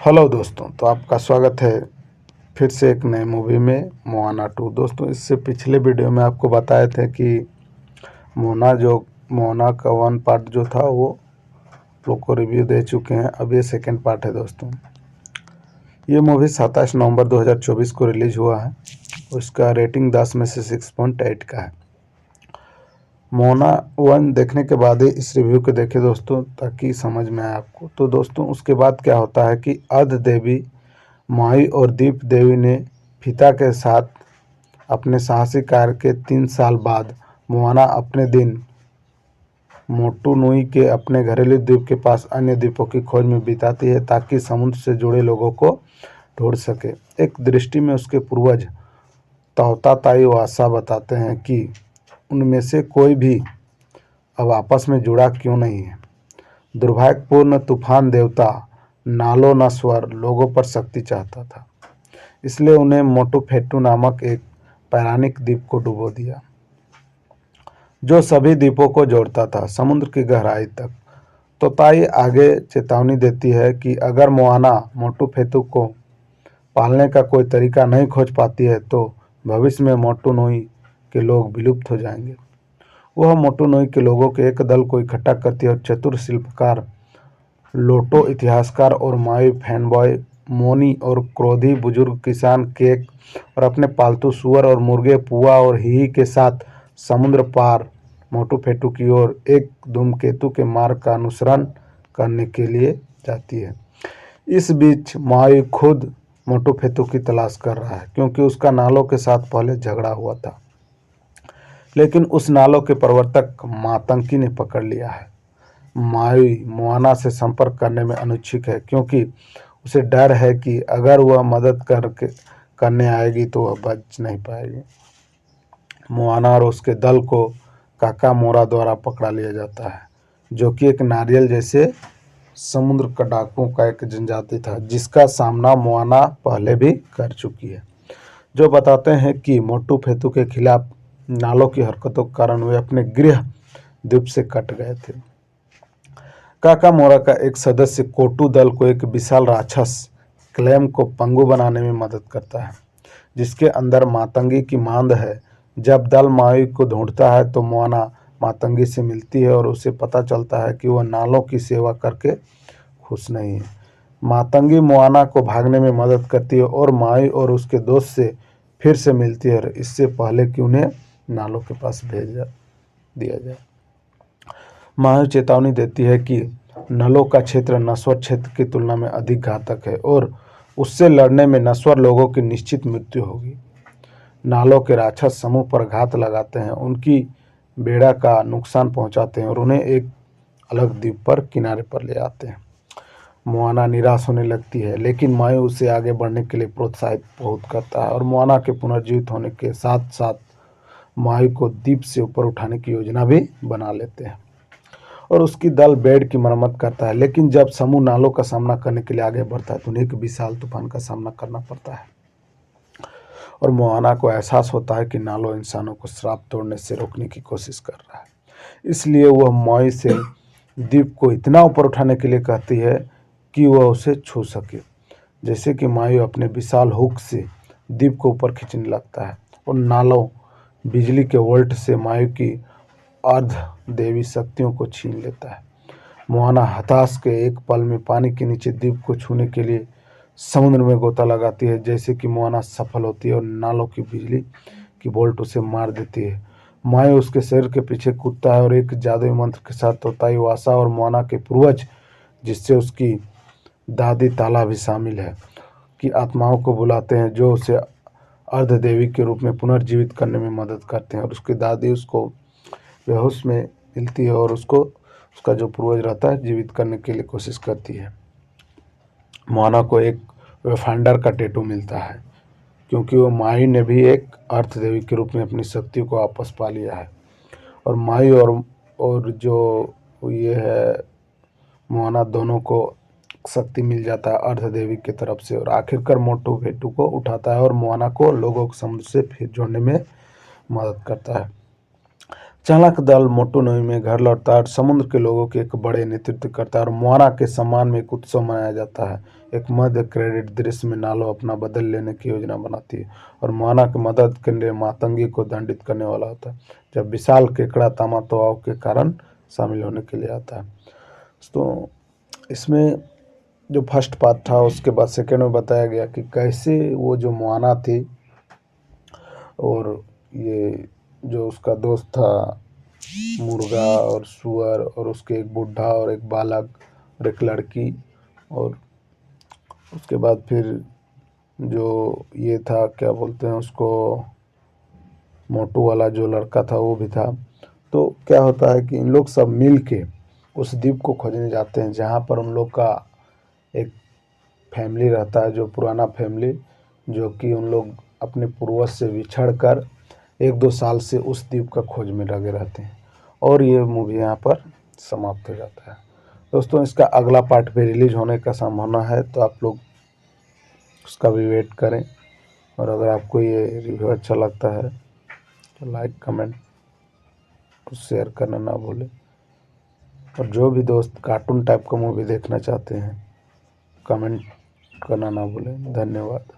Hello दोस्तों, तो आपका स्वागत है फिर से एक नए मूवी में मोआना 2। दोस्तों, इससे पिछले वीडियो में आपको बताए थे कि मोआना का 1 पार्ट जो था वो लोग को रिव्यू दे चुके हैं। अब ये सेकंड पार्ट है। दोस्तों, ये मूवी 27 नवंबर 2024 को रिलीज हुआ है। उसका रेटिंग 10 में से 6.8 का है। मोना 1 देखने के बाद ही इस रिव्यू को देखे दोस्तों, ताकि समझ में आए आपको। तो दोस्तों, उसके बाद क्या होता है कि अर्ध देवी माई और दीप देवी ने पिता के साथ अपने साहसी कार्य के 3 साल बाद मोआना अपने दिन मोटुनुई के अपने घरेलू द्वीप के पास अन्य द्वीपों की खोज में बिताती है, ताकि समुद्र से जुड़े लोगों को ढूंढ सके। एक दृष्टि में उसके पूर्वज ताओताताई वासा बताते हैं कि उनमें से कोई भी अब आपस में जुड़ा क्यों नहीं है। दुर्भाग्यपूर्ण तूफान देवता नालो नस्वर लोगों पर शक्ति चाहता था, इसलिए उन्हें मोटुफेटू नामक एक पौराणिक द्वीप को डुबो दिया, जो सभी द्वीपों को जोड़ता था समुद्र की गहराई तक। तो ताई आगे चेतावनी देती है कि अगर मोआना मोटुफेटू को पालने का कोई तरीका नहीं खोज पाती है तो भविष्य में मोटुनुई के लोग विलुप्त हो जाएंगे। वह मोटुनुई के लोगों के एक दल को इकट्ठा करती है और चतुर शिल्पकार लोटो, इतिहासकार और माई फैनबॉय मोनी और क्रोधी बुजुर्ग किसान केक और अपने पालतू सुअर और मुर्गे पुआ और हिही के साथ समुद्र पार मोटुफेटू की ओर एक धूमकेतु के मार्ग का अनुसरण करने के लिए जाती है। इस बीच माई खुद मोटुफेटू की तलाश कर रहा है, क्योंकि उसका नालो के साथ पहले झगड़ा हुआ था, लेकिन उस नालो के प्रवर्तक मातंगी ने पकड़ लिया है। माई मोआना से संपर्क करने में अनिच्छुक है, क्योंकि उसे डर है कि अगर वह मदद करने आएगी तो वह बच नहीं पाएगी। मोआना और उसके दल को काका मोरा द्वारा पकड़ा लिया जाता है, जो कि एक नारियल जैसे समुद्र का डाकुओं का एक जनजाति था, जिसका सामना मोआना पहले भी कर चुकी है, जो बताते हैं कि मोटुफेटू के खिलाफ नालों की हरकतों के कारण वे अपने गृह द्वीप से कट गए थे। काका मोरा का एक सदस्य कोटू दल को एक विशाल राक्षस क्लेम को पंगु बनाने में मदद करता है, जिसके अंदर मातंगी की मांद है। जब दल माई को ढूंढता है तो मोआना मातंगी से मिलती है और उसे पता चलता है कि वह नालों की सेवा करके खुश नहीं है। मातंगी मोआना को भागने में मदद करती है और माई और उसके दोस्त से फिर से मिलती है, इससे पहले कि उन्हें नालों के पास भेज दिया जाए। माई चेतावनी देती है कि नलों का क्षेत्र नस्वर क्षेत्र की तुलना में अधिक घातक है और उससे लड़ने में नस्वर लोगों की निश्चित मृत्यु होगी। नालों के राक्षस समूह पर घात लगाते हैं, उनकी बेड़ा का नुकसान पहुंचाते हैं और उन्हें एक अलग द्वीप पर किनारे पर ले आते हैं। मोआना निराश होने लगती है, लेकिन माई उसे आगे बढ़ने के लिए प्रोत्साहित बहुत करता है और मोआना के पुनर्जीवित होने के साथ साथ माई को द्वीप से ऊपर उठाने की योजना भी बना लेते हैं और उसकी दल बेड़ की मरम्मत करता है। लेकिन जब समूह नालों का सामना करने के लिए आगे बढ़ता है तो उन्हें एक विशाल तूफान का सामना करना पड़ता है और मोआना को एहसास होता है कि नालो इंसानों को श्राप तोड़ने से रोकने की कोशिश कर रहा है। इसलिए वह माई से द्वीप को इतना ऊपर उठाने के लिए कहती है कि वह उसे छू सके, जैसे कि माई अपने विशाल हुक से द्वीप को ऊपर खींचने लगता है और नालो बिजली के वोल्ट से माई की अर्ध देवी शक्तियों को छीन लेता है। मोआना हताश के एक पल में पानी के नीचे द्वीप को छूने के लिए समुद्र में गोता लगाती है। जैसे कि मोआना सफल होती है और नालों की बिजली की बोल्ट उसे मार देती है। माई उसके शरीर के पीछे कूदता है और एक जादुई मंत्र के साथ तोताई वासा और मोआना के पूर्वज, जिससे उसकी दादी ताला भी शामिल है, की आत्माओं को बुलाते हैं, जो उसे अर्ध देवी के रूप में पुनर्जीवित करने में मदद करते हैं। और उसकी दादी उसको बेहोश में मिलती है और उसका जो पूर्वज रहता है जीवित करने के लिए कोशिश करती है। मोआना को एक वेफांडर का टैटू मिलता है, क्योंकि वो माई ने भी एक अर्थ देवी के रूप में अपनी शक्तियों को वापस पा लिया है और माई और जो ये है मोआना दोनों को शक्ति मिल जाता है अर्थ देवी की तरफ से और आखिरकार मोटुफेटू को उठाता है और मोआना को लोगों के समुद्र से फिर जोड़ने में मदद करता है। चाणक्य दल मोटू नदी में घर लौटता है और समुद्र के लोगों के एक बड़े नेतृत्व करता है और मोआना के सम्मान में एक उत्सव मनाया जाता है। एक मध्य क्रेडिट दृश्य में नालो अपना बदल लेने की योजना बनाती है और मोआना की मदद के लिए मातंगी को दंडित करने वाला होता है, जब विशाल केकड़ा तामा तोआव के कारण शामिल होने के लिए आता है। तो इसमें जो फर्स्ट पार्ट था उसके बाद सेकेंड में बताया गया कि कैसे वो जो मोआना थी और ये जो उसका दोस्त था मुर्गा और सुअर और उसके एक बुढ़ा और एक बालक और एक लड़की, और उसके बाद फिर जो ये था क्या बोलते हैं उसको, मोटू वाला जो लड़का था वो भी था। तो क्या होता है कि इन लोग सब मिल के उस द्वीप को खोजने जाते हैं जहाँ पर उन लोग का एक फैमिली रहता है, जो पुराना फैमिली, जो कि उन लोग अपने पूर्वज से बिछड़ कर 1-2 साल से उस द्वीप का खोज में लगे रहते हैं। और ये मूवी यहाँ पर समाप्त हो जाता है। दोस्तों इसका अगला पार्ट भी रिलीज होने का संभावना है, तो आप लोग उसका भी वेट करें। और अगर आपको ये रिव्यू अच्छा लगता है तो लाइक कमेंट और शेयर करना ना भूलें। और जो भी दोस्त कार्टून टाइप का मूवी देखना चाहते हैं कमेंट करना ना भूलें। धन्यवाद।